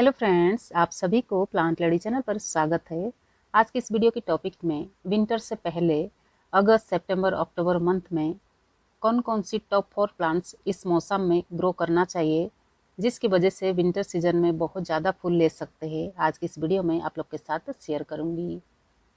Hello friends, आप सभी को प्लांट लड़ी चैनल पर स्वागत है। आज की इस वीडियो की टॉपिक में विंटर से पहले अगस्त, सितंबर, अक्टूबर मंथ में कौन कौन सी टॉप 4 प्लांट्स इस मौसम में ग्रो करना चाहिए, जिसकी वजह से विंटर सीजन में बहुत ज़्यादा फूल ले सकते हैं। आज की इस वीडियो में आप लोग के साथ शेयर करूँगी।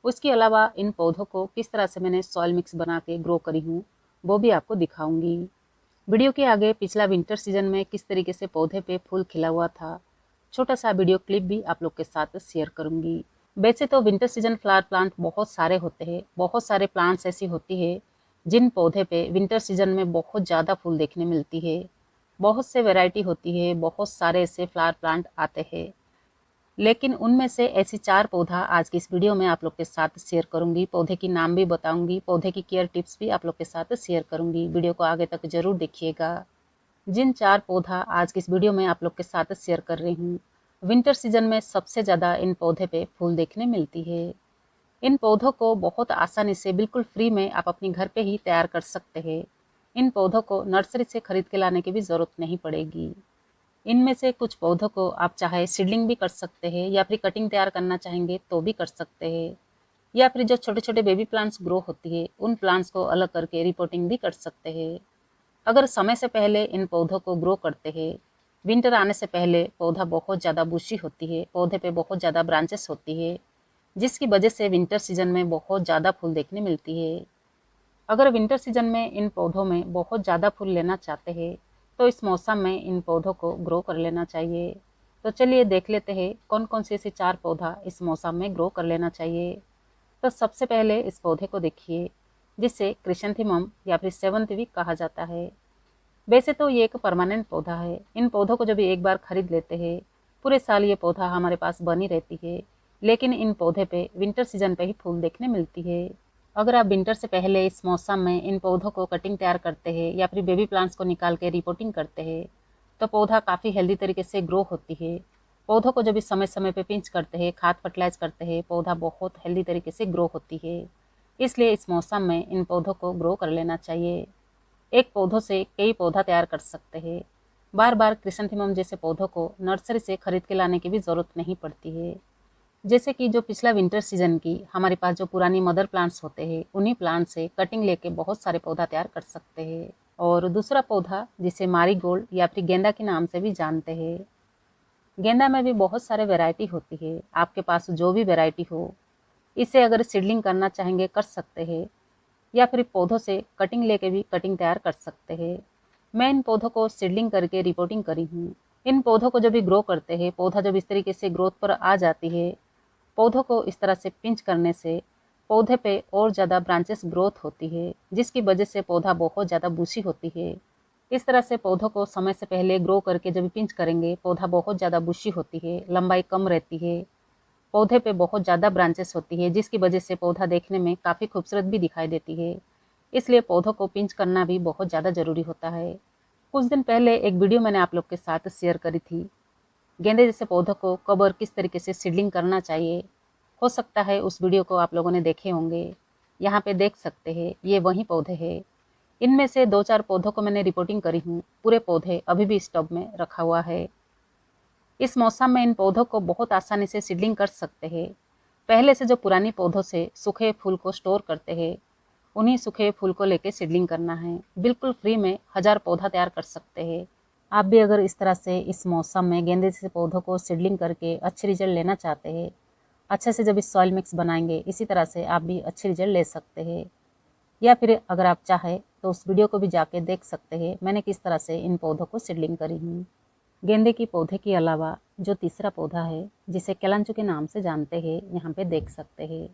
उसके अलावा इन पौधों को किस तरह से मैंने सॉइल मिक्स बना के ग्रो करी हूँ, वो भी आपको दिखाऊंगी। वीडियो के आगे पिछला विंटर सीजन में किस तरीके से पौधे पे फूल खिला हुआ था, छोटा सा वीडियो क्लिप भी आप लोग के साथ शेयर करूंगी। वैसे तो विंटर सीजन फ्लावर प्लांट बहुत सारे होते हैं, बहुत सारे प्लांट्स ऐसी होती है जिन पौधे पे विंटर सीजन में बहुत ज़्यादा फूल देखने मिलती है। बहुत से वैरायटी होती है, बहुत सारे ऐसे फ्लावर प्लांट आते हैं, लेकिन उनमें से ऐसी 4 पौधा आज की इस वीडियो में आप लोग के साथ शेयर करूंगी। पौधे की नाम भी बताऊंगी, पौधे की केयर टिप्स भी आप लोग के साथ शेयर करूंगी। वीडियो को आगे तक जरूर देखिएगा। जिन 4 पौधा आज की इस वीडियो में आप लोग के साथ शेयर कर रही हूँ, विंटर सीजन में सबसे ज़्यादा इन पौधे पे फूल देखने मिलती है। इन पौधों को बहुत आसानी से बिल्कुल फ्री में आप अपने घर पे ही तैयार कर सकते हैं। इन पौधों को नर्सरी से खरीद के लाने की भी ज़रूरत नहीं पड़ेगी। इनमें से कुछ पौधों को आप चाहे सीडलिंग भी कर सकते हैं, या फिर कटिंग तैयार करना चाहेंगे तो भी कर सकते हैं, या फिर जो छोटे छोटे बेबी प्लांट्स ग्रो होती है उन प्लांट्स को अलग करके रिपोर्टिंग भी कर सकते हैं। अगर समय से पहले इन पौधों को ग्रो करते हैं, विंटर आने से पहले पौधा बहुत ज़्यादा बुशी होती है, पौधे पे बहुत ज़्यादा ब्रांचेस होती है, जिसकी वजह से विंटर सीजन में बहुत ज़्यादा फूल देखने मिलती है। अगर विंटर सीजन में इन पौधों में बहुत ज़्यादा फूल लेना चाहते हैं तो इस मौसम में इन पौधों को ग्रो कर लेना चाहिए। तो चलिए देख लेते हैं कौन कौन से ऐसे 4 पौधा इस मौसम में ग्रो कर लेना चाहिए। तो सबसे पहले इस पौधे को देखिए, जिसे क्रिसैंथेमम या फिर सेवंथ भी कहा जाता है। वैसे तो ये एक परमानेंट पौधा है। इन पौधों को जब एक बार खरीद लेते हैं, पूरे साल ये पौधा हमारे पास बनी रहती है, लेकिन इन पौधे पे विंटर सीजन पे ही फूल देखने मिलती है। अगर आप विंटर से पहले इस मौसम में इन पौधों को कटिंग तैयार करते हैं या फिर बेबी प्लांट्स को निकाल के रिपोर्टिंग करते हैं, तो पौधा काफ़ी हेल्दी तरीके से ग्रो होती है। पौधों को जब भी समय समय पे पिंच करते हैं, खाद फर्टिलाइज करते हैं, पौधा बहुत हेल्दी तरीके से ग्रो होती है। इसलिए इस मौसम में इन पौधों को ग्रो कर लेना चाहिए। एक पौधों से कई पौधा तैयार कर सकते हैं। बार बार क्रिसैंथेमम जैसे पौधों को नर्सरी से खरीद के लाने की भी ज़रूरत नहीं पड़ती है। जैसे कि जो पिछला विंटर सीजन की हमारे पास जो पुरानी मदर प्लांट्स होते हैं, उन्हीं प्लांट से कटिंग लेके बहुत सारे पौधा तैयार कर सकते हैं। और दूसरा पौधा जिसे मारीगोल्ड या फिर गेंदा के नाम से भी जानते हैं। गेंदा में भी बहुत सारे वैरायटी होती है, आपके पास जो भी वैरायटी हो, इसे अगर सीडलिंग करना चाहेंगे कर सकते हैं, या फिर पौधों से कटिंग लेके भी कटिंग तैयार कर सकते हैं। मैं इन पौधों को सीडलिंग करके रिपोर्टिंग करी हूँ। इन पौधों को जब भी ग्रो करते हैं, पौधा जब इस तरीके से ग्रोथ पर आ जाती है, पौधों को इस तरह से पिंच करने से पौधे पे और ज़्यादा ब्रांचेस ग्रोथ होती है, जिसकी वजह से पौधा बहुत ज़्यादा बूशी होती है। इस तरह से पौधों को समय से पहले ग्रो करके जब पिंच करेंगे, पौधा बहुत ज़्यादा बुशी होती है, लंबाई कम रहती है, पौधे पे बहुत ज़्यादा ब्रांचेस होती है, जिसकी वजह से पौधा देखने में काफ़ी खूबसूरत भी दिखाई देती है। इसलिए पौधों को पिंच करना भी बहुत ज़्यादा ज़रूरी होता है। कुछ दिन पहले एक वीडियो मैंने आप लोग के साथ शेयर करी थी, गेंदे जैसे पौधों को कब और किस तरीके से सीडलिंग करना चाहिए। हो सकता है उस वीडियो को आप लोगों ने देखे होंगे। यहाँ पे देख सकते हैं, ये वही पौधे हैं। इनमें से 2-4 पौधों को मैंने रिपोर्टिंग करी हूँ। पूरे पौधे अभी भी स्टॉक में रखा हुआ है। इस मौसम में इन पौधों को बहुत आसानी से सीडलिंग कर सकते हैं। पहले से जो पुरानी पौधों से सूखे फूल को स्टोर करते हैं, उन्हीं सूखे फूल को लेके सीडलिंग करना है। बिल्कुल फ्री में 1000 पौधा तैयार कर सकते हैं। आप भी अगर इस तरह से इस मौसम में गेंदे जैसे पौधों को सीडलिंग करके अच्छे रिजल्ट लेना चाहते हैं, अच्छे से जब इस सॉइल मिक्स बनाएंगे, इसी तरह से आप भी अच्छे रिजल्ट ले सकते हैं। या फिर अगर आप चाहें तो उस वीडियो को भी जाके देख सकते हैं, मैंने किस तरह से इन पौधों को सीडलिंग करी हूँ। गेंदे की पौधे के अलावा जो तीसरा पौधा है, जिसे केलांचू के नाम से जानते हैं, यहाँ पे देख सकते हैं।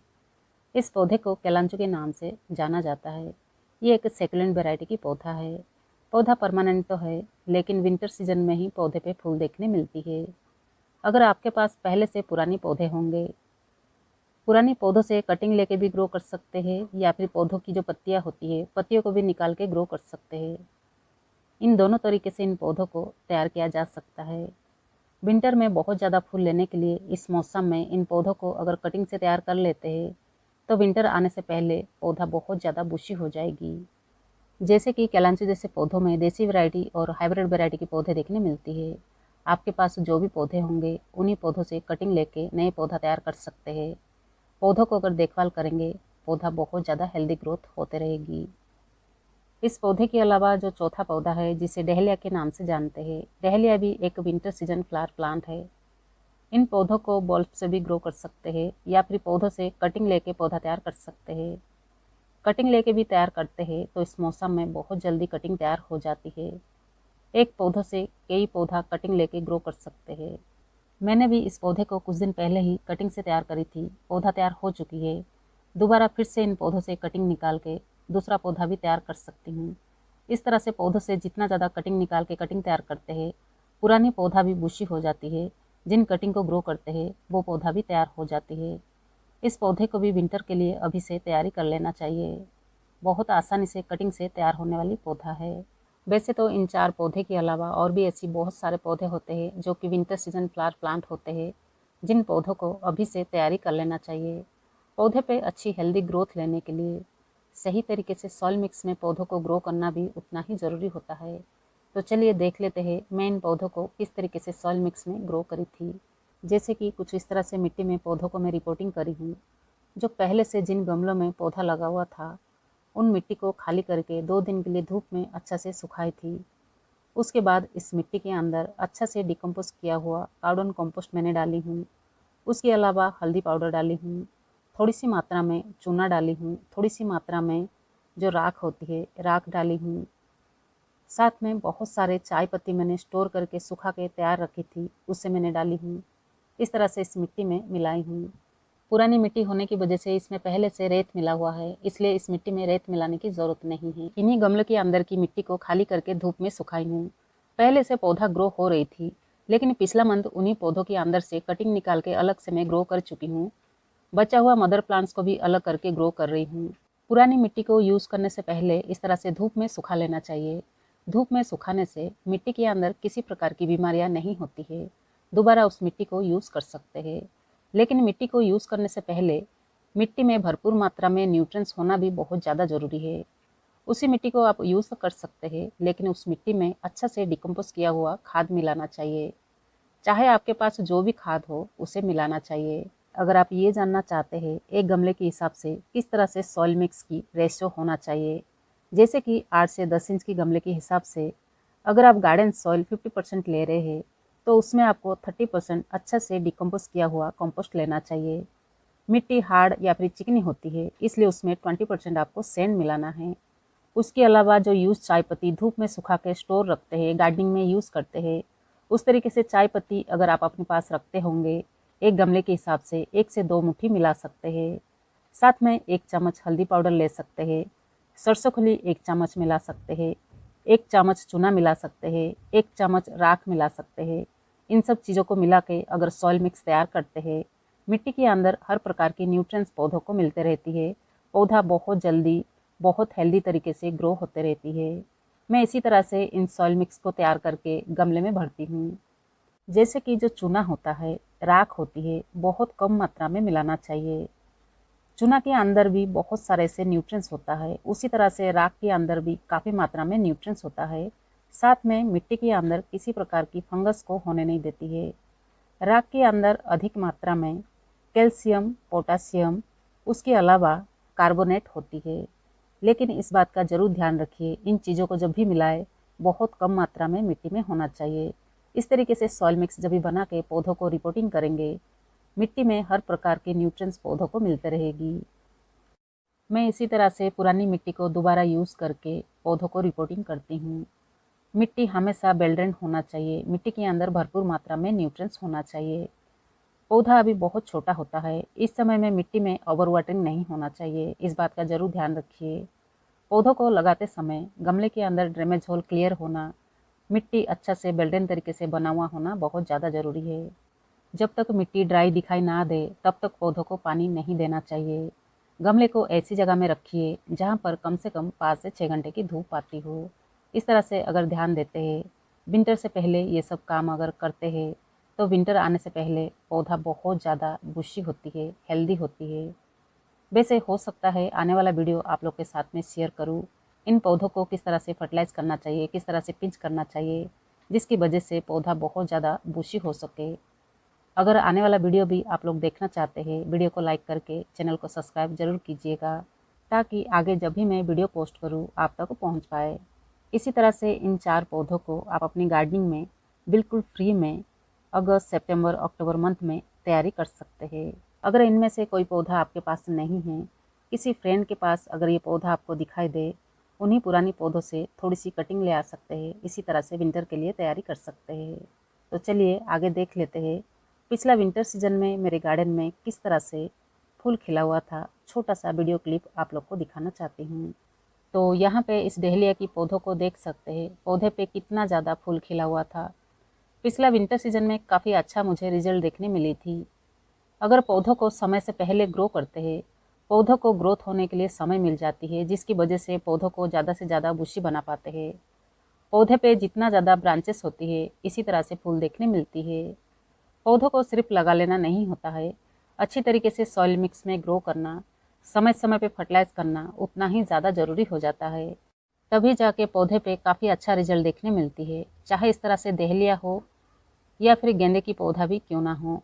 इस पौधे को केलांचू के नाम से जाना जाता है। ये एक सेकुलेंट वैरायटी की पौधा है। पौधा परमानेंट तो है, लेकिन विंटर सीजन में ही पौधे पे फूल देखने मिलती है। अगर आपके पास पहले से पुरानी पौधे होंगे, पुरानी पौधों से कटिंग लेके भी ग्रो कर सकते हैं, या फिर पौधों की जो पत्तियां होती है, पत्तियों को भी निकाल के ग्रो कर सकते हैं। इन दोनों तरीके से इन पौधों को तैयार किया जा सकता है। विंटर में बहुत ज़्यादा फूल लेने के लिए इस मौसम में इन पौधों को अगर कटिंग से तैयार कर लेते हैं, तो विंटर आने से पहले पौधा बहुत ज़्यादा बुशी हो जाएगी। जैसे कि केलांचू जैसे पौधों में देसी वैरायटी और हाइब्रिड वैरायटी के पौधे देखने मिलती है। आपके पास जो भी पौधे होंगे उन्हीं पौधों से कटिंग लेके नए पौधा तैयार कर सकते हैं। पौधों को अगर देखभाल करेंगे पौधा बहुत ज़्यादा हेल्दी ग्रोथ होते रहेगी। इस पौधे के अलावा जो चौथा पौधा है जिसे डहेलिया के नाम से जानते हैं, डहेलिया भी एक विंटर सीजन फ्लावर प्लांट है। इन पौधों को बल्ब से भी ग्रो कर सकते हैं या फिर पौधों से कटिंग लेके पौधा तैयार कर सकते हैं। कटिंग लेके भी तैयार करते हैं तो इस मौसम में बहुत जल्दी कटिंग तैयार हो जाती है। एक पौधों से कई पौधा कटिंग लेके ग्रो कर सकते हैं। मैंने भी इस पौधे को कुछ दिन पहले ही कटिंग से तैयार करी थी, पौधा तैयार हो चुकी है। दोबारा फिर से इन पौधों से कटिंग निकाल के दूसरा पौधा भी तैयार कर सकती हूँ। इस तरह से पौधों से जितना ज़्यादा कटिंग निकाल के कटिंग तैयार करते हैं, पुरानी पौधा भी बुशी हो जाती है। जिन कटिंग को ग्रो करते हैं वो पौधा भी तैयार हो जाती है। इस पौधे को भी विंटर के लिए अभी से तैयारी कर लेना चाहिए। बहुत आसानी से कटिंग से तैयार होने वाली पौधा है। वैसे तो इन 4 पौधे के अलावा और भी ऐसी बहुत सारे पौधे होते हैं जो कि विंटर सीजन फ्लावर प्लांट होते हैं, जिन पौधों को अभी से तैयारी कर लेना चाहिए। पौधे पे अच्छी हेल्दी ग्रोथ लेने के लिए सही तरीके से सॉइल मिक्स में पौधों को ग्रो करना भी उतना ही ज़रूरी होता है। तो चलिए देख लेते हैं मैं इन पौधों को किस तरीके से सॉइल मिक्स में ग्रो करी थी। जैसे कि कुछ इस तरह से मिट्टी में पौधों को मैं रिपोर्टिंग करी हूँ। जो पहले से जिन गमलों में पौधा लगा हुआ था उन मिट्टी को खाली करके 2 दिन के लिए धूप में अच्छा से सुखाई थी। उसके बाद इस मिट्टी के अंदर अच्छा से डिकम्पोज किया हुआ कार्बन कंपोस्ट मैंने डाली हूँ। उसके अलावा हल्दी पाउडर डाली हूँ, थोड़ी सी मात्रा में चूना डाली हूँ, थोड़ी सी मात्रा में जो राख होती है राख डाली हूँ। साथ में बहुत सारे चाय पत्ती मैंने स्टोर करके सुखा के तैयार रखी थी, उससे मैंने डाली हूँ। इस तरह से इस मिट्टी में मिलाई हूँ। पुरानी मिट्टी होने की वजह से इसमें पहले से रेत मिला हुआ है, इसलिए इस मिट्टी में रेत मिलाने की ज़रूरत नहीं है। इन्हीं गमले के अंदर की मिट्टी को खाली करके धूप में सुखाई हूँ। पहले से पौधा ग्रो हो रही थी, लेकिन पिछला मंथ उन्हीं पौधों के अंदर से कटिंग निकाल के अलग से मैं ग्रो कर चुकी हूँ। बचा हुआ मदर प्लांट्स को भी अलग करके ग्रो कर रही हूँ। पुरानी मिट्टी को यूज़ करने से पहले इस तरह से धूप में सुखा लेना चाहिए। धूप में सुखाने से मिट्टी के अंदर किसी प्रकार की बीमारियां नहीं होती है। दोबारा उस मिट्टी को यूज़ कर सकते हैं। लेकिन मिट्टी को यूज़ करने से पहले मिट्टी में भरपूर मात्रा में न्यूट्रिएंट्स होना भी बहुत ज़्यादा ज़रूरी है। उसी मिट्टी को आप यूज़ कर सकते हैं, लेकिन उस मिट्टी में अच्छा से डिकम्पोज किया हुआ खाद मिलाना चाहिए। चाहे आपके पास जो भी खाद हो उसे मिलाना चाहिए। अगर आप ये जानना चाहते हैं एक गमले के हिसाब से किस तरह से सॉइल मिक्स की रेशियो होना चाहिए, जैसे कि 8 से 10 इंच की गमले के हिसाब से अगर आप गार्डन सॉइल 50% ले रहे हैं तो उसमें आपको 30% अच्छा से डिकम्पोज किया हुआ कंपोस्ट लेना चाहिए। मिट्टी हार्ड या फिर चिकनी होती है, इसलिए उसमें 20% आपको सैंड मिलाना है। उसके अलावा जो यूज़ चाय पत्ती धूप में सुखा के स्टोर रखते हैं, गार्डनिंग में यूज़ करते हैं, उस तरीके से चाय पत्ती अगर आप अपने पास रखते होंगे एक गमले के हिसाब से 1 से 2 मुट्ठी मिला सकते हैं। साथ में 1 चम्मच हल्दी पाउडर ले सकते हैं, सरसों खली 1 चम्मच मिला सकते हैं, 1 चम्मच चूना मिला सकते हैं, 1 चम्मच राख मिला सकते हैं। इन सब चीज़ों को मिला के अगर सॉइल मिक्स तैयार करते हैं, मिट्टी के अंदर हर प्रकार की न्यूट्रिएंट्स पौधों को मिलते रहती है। पौधा बहुत जल्दी बहुत हेल्दी तरीके से ग्रो होते रहती है। मैं इसी तरह से इन सॉइल मिक्स को तैयार करके गमले में भरती हूँ। जैसे कि जो चूना होता है, राख होती है, बहुत कम मात्रा में मिलाना चाहिए। चूना के अंदर भी बहुत सारे ऐसे न्यूट्रिएंट्स होता है, उसी तरह से राख के अंदर भी काफ़ी मात्रा में न्यूट्रिएंट्स होता है। साथ में मिट्टी के अंदर किसी प्रकार की फंगस को होने नहीं देती है। राख के अंदर अधिक मात्रा में कैल्शियम, पोटासियम, उसके अलावा कार्बोनेट होती है। लेकिन इस बात का ज़रूर ध्यान रखिए, इन चीज़ों को जब भी मिलाए बहुत कम मात्रा में मिट्टी में होना चाहिए। इस तरीके से सॉइल मिक्स जब भी बना के पौधों को रिपोर्टिंग करेंगे, मिट्टी में हर प्रकार के न्यूट्रिएंट्स पौधों को मिलते रहेगी। मैं इसी तरह से पुरानी मिट्टी को दोबारा यूज़ करके पौधों को रिपोर्टिंग करती हूँ। मिट्टी हमेशा वेल ड्रेन्ड होना चाहिए, मिट्टी के अंदर भरपूर मात्रा में न्यूट्रिएंट्स होना चाहिए। पौधा अभी बहुत छोटा होता है, इस समय में मिट्टी में ओवर वाटरिंग नहीं होना चाहिए, इस बात का ज़रूर ध्यान रखिए। पौधों को लगाते समय गमले के अंदर ड्रेनेज होल क्लियर होना, मिट्टी अच्छा से वेल ड्रेन तरीके से बना हुआ होना बहुत ज़्यादा ज़रूरी है। जब तक मिट्टी ड्राई दिखाई ना दे तब तक पौधों को पानी नहीं देना चाहिए। गमले को ऐसी जगह में रखिए जहाँ पर कम से कम 5 से 6 घंटे की धूप आती हो। इस तरह से अगर ध्यान देते हैं, विंटर से पहले ये सब काम अगर करते हैं तो विंटर आने से पहले पौधा बहुत ज़्यादा बुशी होती है, हेल्दी होती है। वैसे हो सकता है आने वाला वीडियो आप लोग के साथ में शेयर करूँ इन पौधों को किस तरह से फर्टिलाइज़ करना चाहिए, किस तरह से पिंच करना चाहिए, जिसकी वजह से पौधा बहुत ज़्यादा बुशी हो सके। अगर आने वाला वीडियो भी आप लोग देखना चाहते हैं, वीडियो को लाइक करके चैनल को सब्सक्राइब ज़रूर कीजिएगा, ताकि आगे जब भी मैं वीडियो पोस्ट करूँ आप तक पहुँच पाए। इसी तरह से इन 4 पौधों को आप अपनी गार्डनिंग में बिल्कुल फ्री में अगस्त, सितंबर, अक्टूबर मंथ में तैयारी कर सकते हैं। अगर इनमें से कोई पौधा आपके पास नहीं है, किसी फ्रेंड के पास अगर ये पौधा आपको दिखाई दे, उन्हीं पुरानी पौधों से थोड़ी सी कटिंग ले आ सकते हैं। इसी तरह से विंटर के लिए तैयारी कर सकते हैं। तो चलिए आगे देख लेते हैं पिछला विंटर सीजन में मेरे गार्डन में किस तरह से फूल खिला हुआ था। छोटा सा वीडियो क्लिप आप लोग को दिखाना चाहती हूँ। तो यहाँ पे इस डहेलिया की पौधों को देख सकते हैं, पौधे पे कितना ज़्यादा फूल खिला हुआ था। पिछला विंटर सीजन में काफ़ी अच्छा मुझे रिजल्ट देखने मिली थी। अगर पौधों को समय से पहले ग्रो करते हैं, पौधों को ग्रोथ होने के लिए समय मिल जाती है, जिसकी वजह से पौधों को ज़्यादा से ज़्यादा बुशी बना पाते हैं। पौधे पे जितना ज़्यादा ब्रांचेस होती है, इसी तरह से फूल देखने मिलती है। पौधों को सिर्फ लगा लेना नहीं होता है, अच्छी तरीके से सॉइल मिक्स में ग्रो करना, समय समय पे फर्टिलाइज करना उतना ही ज़्यादा ज़रूरी हो जाता है। तभी जाके पौधे पे काफ़ी अच्छा रिजल्ट देखने मिलती है, चाहे इस तरह से डहेलिया हो या फिर गेंदे की पौधा भी क्यों ना हो।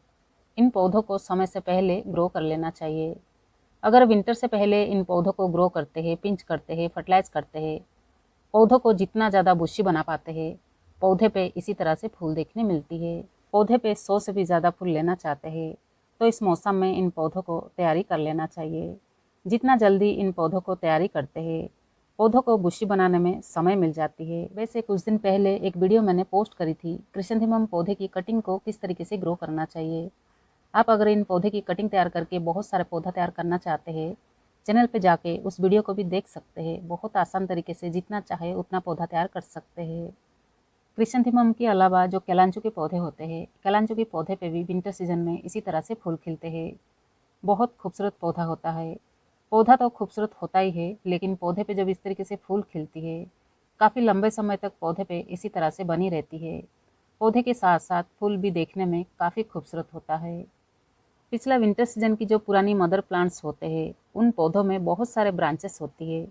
इन पौधों को समय से पहले ग्रो कर लेना चाहिए। अगर विंटर से पहले इन पौधों को ग्रो करते हैं, पिंच करते हैं, फर्टिलाइज करते हैं, पौधों को जितना ज़्यादा बुशी बना पाते हैं, पौधे पे इसी तरह से फूल देखने मिलती है। पौधे पे 100 से भी ज़्यादा फूल लेना चाहते हैं तो इस मौसम में इन पौधों को तैयारी कर लेना चाहिए। जितना जल्दी इन पौधों को तैयारी करते हैं, पौधों को बुशी बनाने में समय मिल जाती है। वैसे कुछ दिन पहले एक वीडियो मैंने पोस्ट करी थी, क्रिसैंथेमम पौधे की कटिंग को किस तरीके से ग्रो करना चाहिए। आप अगर इन पौधे की कटिंग तैयार करके बहुत सारे पौधा तैयार करना चाहते हैं, चैनल पे जाके उस वीडियो को भी देख सकते हैं। बहुत आसान तरीके से जितना चाहे उतना पौधा तैयार कर सकते हैं। क्रिसैंथेमम के अलावा जो कैलांचो के पौधे होते हैं, कैलांचो के पौधे पे भी विंटर सीजन में इसी तरह से फूल खिलते हैं। बहुत खूबसूरत पौधा होता है। पौधा तो खूबसूरत होता ही है, लेकिन पौधे पे जब इस तरीके से फूल खिलती है, काफ़ी लंबे समय तक पौधे पे इसी तरह से बनी रहती है। पौधे के साथ साथ फूल भी देखने में काफ़ी खूबसूरत होता है। पिछला विंटर सीजन की जो पुरानी मदर प्लांट्स होते हैं, उन पौधों में बहुत सारे ब्रांचेस होती है।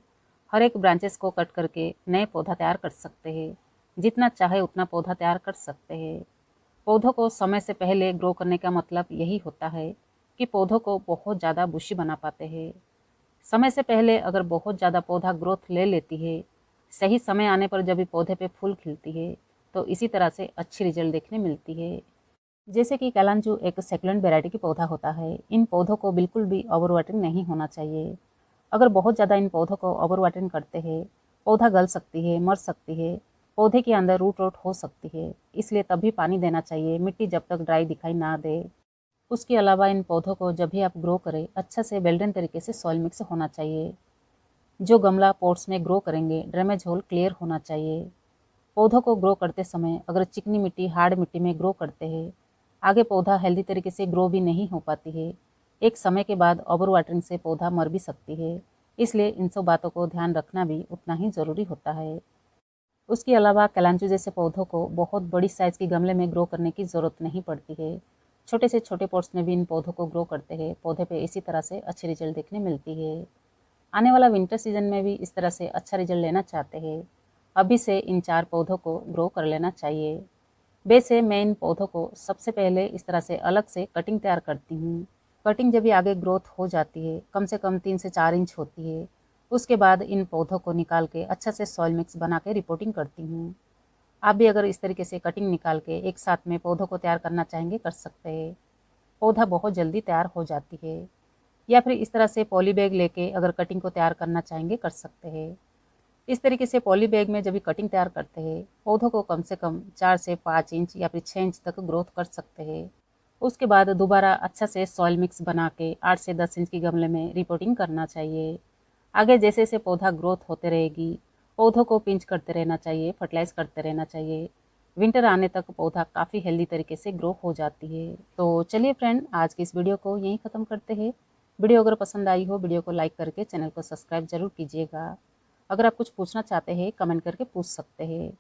हर एक ब्रांचेस को कट करके नए पौधा तैयार कर सकते हैं। जितना चाहे उतना पौधा तैयार कर सकते हैं। पौधों को समय से पहले ग्रो करने का मतलब यही होता है कि पौधों को बहुत ज़्यादा बुशी बना पाते हैं। समय से पहले अगर बहुत ज़्यादा पौधा ग्रोथ ले लेती है, सही समय आने पर जब भी पौधे पे फूल खिलती है, तो इसी तरह से अच्छी रिजल्ट देखने मिलती है। जैसे कि कैलांचू एक सेकुलेंट वैरायटी की पौधा होता है। इन पौधों को बिल्कुल भी ओवर वाटरिंग नहीं होना चाहिए। अगर बहुत ज़्यादा इन पौधों को ओवर वाटरिंग करते हैं, पौधा गल सकती है, मर सकती है, पौधे के अंदर रूट रोट हो सकती है। इसलिए तभी पानी देना चाहिए, मिट्टी जब तक ड्राई दिखाई ना दे। उसके अलावा इन पौधों को जब भी आप ग्रो करें, अच्छा से वेल डन तरीके से सॉइल मिक्स होना चाहिए। जो गमला पॉट्स में ग्रो करेंगे, ड्रेनेज होल क्लियर होना चाहिए। पौधों को ग्रो करते समय अगर चिकनी मिट्टी, हार्ड मिट्टी में ग्रो करते हैं, आगे पौधा हेल्दी तरीके से ग्रो भी नहीं हो पाती है। एक समय के बाद ओवर वाटरिंग से पौधा मर भी सकती है। इसलिए इन सब बातों को ध्यान रखना भी उतना ही ज़रूरी होता है। उसके अलावा कैलांचू जैसे पौधों को बहुत बड़ी साइज़ के गमले में ग्रो करने की ज़रूरत नहीं पड़ती है। छोटे से छोटे पॉट्स में भी इन पौधों को ग्रो करते हैं। पौधे पे इसी तरह से अच्छी रिजल्ट देखने मिलती है। आने वाला विंटर सीजन में भी इस तरह से अच्छा रिजल्ट लेना चाहते हैं, अभी से इन 4 पौधों को ग्रो कर लेना चाहिए। वैसे मैं इन पौधों को सबसे पहले इस तरह से अलग से कटिंग तैयार करती हूँ। कटिंग जब भी आगे ग्रोथ हो जाती है, कम से कम 3 से 4 इंच होती है, उसके बाद इन पौधों को निकाल के अच्छा से सॉइल मिक्स बना के रिपोर्टिंग करती हूँ। आप भी अगर इस तरीके से कटिंग निकाल के एक साथ में पौधों को तैयार करना चाहेंगे, कर सकते हैं। पौधा बहुत जल्दी तैयार हो जाती है। या फिर इस तरह से पॉली बैग लेके अगर कटिंग को तैयार करना चाहेंगे, कर सकते हैं। इस तरीके से पॉली बैग में जब भी कटिंग तैयार करते हैं, पौधों को कम से कम 4 से 5 इंच या फिर 6 इंच तक ग्रोथ कर सकते हैं। उसके बाद दोबारा अच्छा से सॉइल मिक्स बना के 8 से 10 इंच की गमले में रिपोर्टिंग करना चाहिए। आगे जैसे जैसे पौधा ग्रोथ होते रहेगी, पौधों को पिंच करते रहना चाहिए, फर्टिलाइज करते रहना चाहिए। विंटर आने तक पौधा काफ़ी हेल्दी तरीके से ग्रो हो जाती है। तो चलिए फ्रेंड, आज की इस वीडियो को यहीं ख़त्म करते हैं। वीडियो अगर पसंद आई हो, वीडियो को लाइक करके चैनल को सब्सक्राइब जरूर कीजिएगा। अगर आप कुछ पूछना चाहते हैं, कमेंट करके पूछ सकते हैं।